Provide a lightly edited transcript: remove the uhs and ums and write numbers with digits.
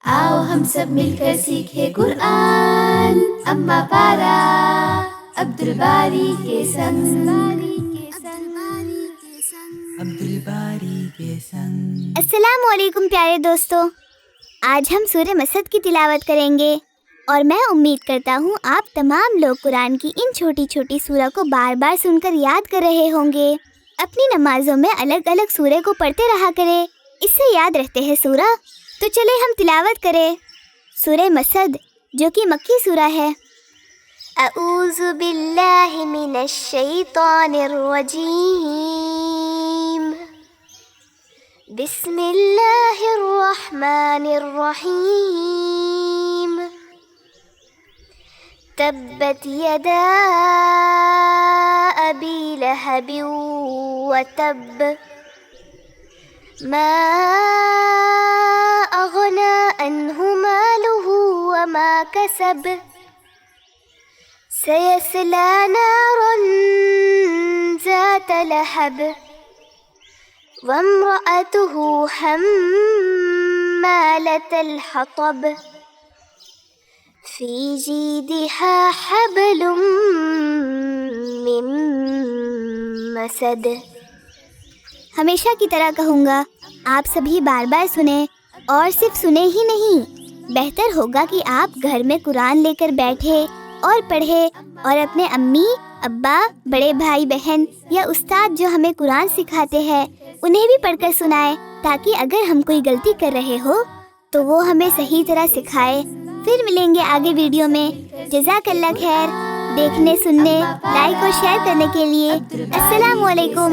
आओ हम सब मिलकर सीखे कुरान। अम्मा पारा अब्दुल बारी के संग। अस्सलामु अलैकुम प्यारे दोस्तों, आज हम सूरह मसद की तिलावत करेंगे और मैं उम्मीद करता हूँ आप तमाम लोग कुरान की इन छोटी छोटी सूरह को बार बार सुनकर याद कर रहे होंगे। अपनी नमाजों में अलग अलग सूरह को पढ़ते रहा करें, इससे याद रहते हैं सूरह। तो चले हम तिलावत करें सूरह मसद, जो कि मक्की सूरह है। अऊज़ु बिल्लाहि मिनश शैतानिर रजीम। बिस्मिल्लाहिर रहमानिर रहीम। तब्बत यदा अबी लहब व तब। मा अग़ना अन्हु मालुहु व मा कसब। सयस्ला नारन ज़ात लहब। वम्रअतुहु हम्मालतल हतब। फ़ी जीदिहा हब्लुम मिन मसद। हमेशा की तरह कहूँगा, आप सभी बार बार सुने और सिर्फ सुने ही नहीं, बेहतर होगा कि आप घर में कुरान लेकर बैठे और पढ़े और अपने अम्मी, अब्बा, बड़े भाई बहन या उस्ताद जो हमें कुरान सिखाते हैं उन्हें भी पढ़कर सुनाएं, ताकि अगर हम कोई गलती कर रहे हो तो वो हमें सही तरह सिखाए। फिर मिलेंगे आगे वीडियो में। जज़ाकल्लाह खैर देखने, सुनने, लाइक और शेयर करने के लिए। अस्सलामु अलैकुम।